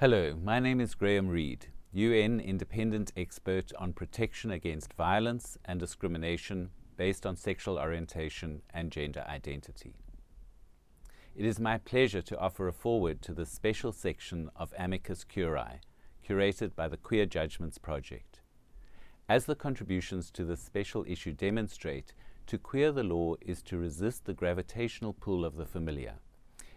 Hello, my name is Graeme Reid, UN independent expert on protection against violence and discrimination based on sexual orientation and gender identity. It is my pleasure to offer a foreword to this special section of Amicus Curiae, curated by the Queer Judgments Project. As the contributions to this special issue demonstrate, to queer the law is to resist the gravitational pull of the familiar.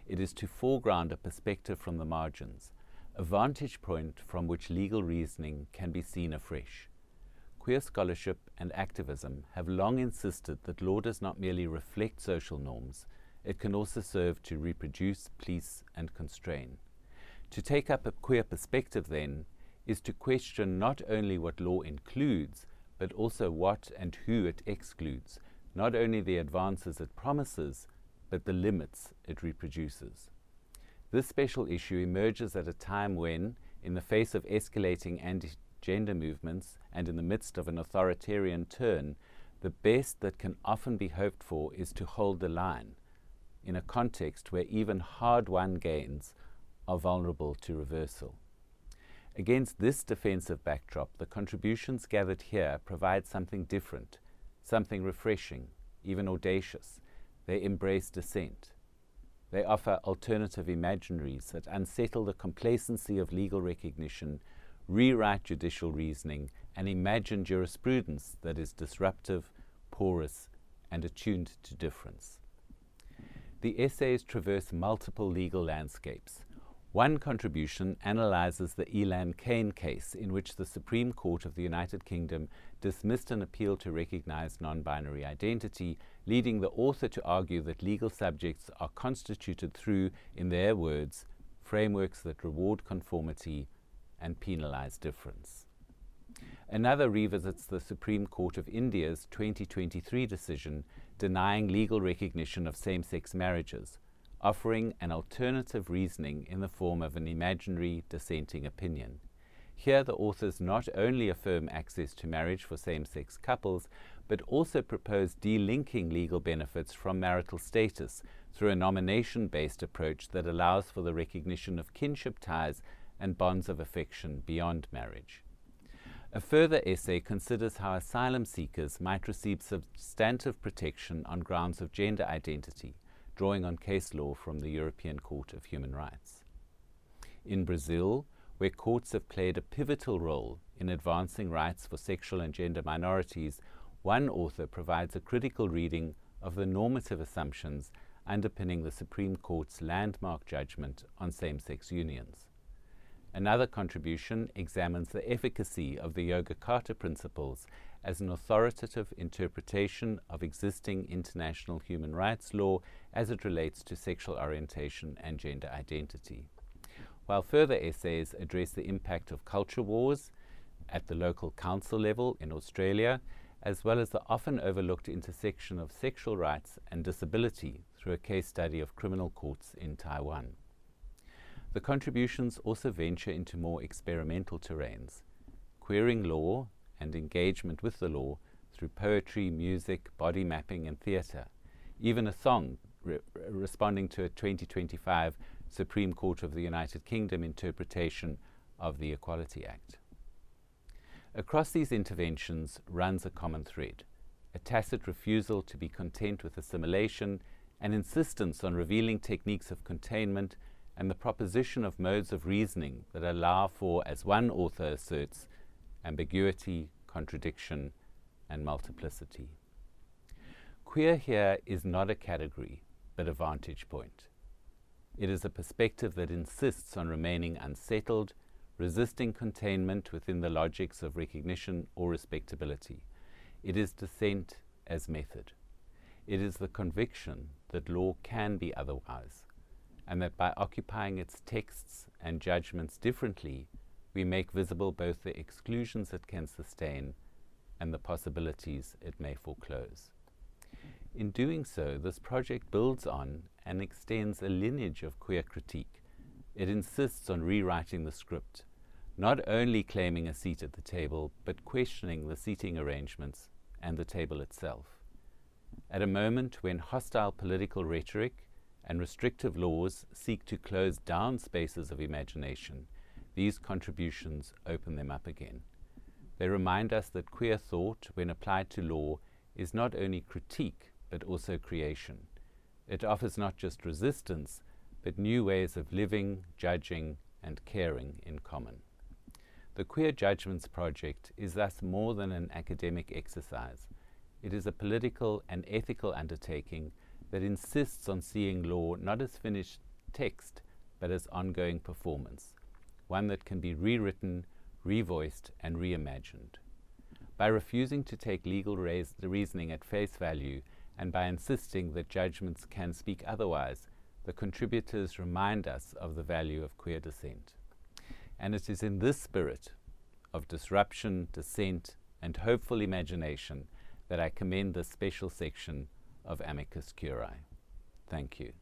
It is to foreground a perspective from the margins, a vantage point from which legal reasoning can be seen afresh. Queer scholarship and activism have long insisted that law does not merely reflect social norms, it can also serve to reproduce, police, and constrain. To take up a queer perspective, then, is to question not only what law includes, but also what and who it excludes, not only the advances it promises, but the limits it reproduces. This special issue emerges at a time when, in the face of escalating anti-gender movements and in the midst of an authoritarian turn, the best that can often be hoped for is to hold the line, in a context where even hard-won gains are vulnerable to reversal. Against this defensive backdrop, the contributions gathered here provide something different, something refreshing, even audacious. They embrace dissent. They offer alternative imaginaries that unsettle the complacency of legal recognition, rewrite judicial reasoning, and imagine jurisprudence that is disruptive, porous, and attuned to difference. The essays traverse multiple legal landscapes. One contribution analyzes the Elan Kane case, in which the Supreme Court of the United Kingdom dismissed an appeal to recognize non-binary identity, leading the author to argue that legal subjects are constituted through, in their words, frameworks that reward conformity and penalize difference. Another revisits the Supreme Court of India's 2023 decision denying legal recognition of same-sex marriages, offering an alternative reasoning in the form of an imaginary dissenting opinion. Here the authors not only affirm access to marriage for same-sex couples, but also propose delinking legal benefits from marital status through a nomination-based approach that allows for the recognition of kinship ties and bonds of affection beyond marriage. A further essay considers how asylum seekers might receive substantive protection on grounds of gender identity, drawing on case law from the European Court of Human Rights. In Brazil, where courts have played a pivotal role in advancing rights for sexual and gender minorities, one author provides a critical reading of the normative assumptions underpinning the Supreme Court's landmark judgment on same-sex unions. Another contribution examines the efficacy of the Yoga Carta principles as an authoritative interpretation of existing international human rights law as it relates to sexual orientation and gender identity. While further essays address the impact of culture wars at the local council level in Australia, as well as the often overlooked intersection of sexual rights and disability through a case study of criminal courts in Taiwan. The contributions also venture into more experimental terrains, queering law and engagement with the law through poetry, music, body mapping, and theatre, even a song responding to a 2025 Supreme Court of the United Kingdom interpretation of the Equality Act. Across these interventions runs a common thread, a tacit refusal to be content with assimilation, an insistence on revealing techniques of containment, and the proposition of modes of reasoning that allow for, as one author asserts, ambiguity, contradiction, and multiplicity. Queer here is not a category, but a vantage point. It is a perspective that insists on remaining unsettled, resisting containment within the logics of recognition or respectability. It is dissent as method. It is the conviction that law can be otherwise, and that by occupying its texts and judgments differently, we make visible both the exclusions it can sustain and the possibilities it may foreclose. In doing so, this project builds on and extends a lineage of queer critique. It insists on rewriting the script, not only claiming a seat at the table, but questioning the seating arrangements and the table itself. At a moment when hostile political rhetoric and restrictive laws seek to close down spaces of imagination, these contributions open them up again. They remind us that queer thought, when applied to law, is not only critique, but also creation. It offers not just resistance, but new ways of living, judging, and caring in common. The Queer Judgments Project is thus more than an academic exercise. It is a political and ethical undertaking that insists on seeing law not as finished text, but as ongoing performance, one that can be rewritten, revoiced, and reimagined. By refusing to take legal reasoning at face value, and by insisting that judgments can speak otherwise, the contributors remind us of the value of queer dissent. And it is in this spirit of disruption, dissent, and hopeful imagination that I commend this special section of Amicus Curiae. Thank you.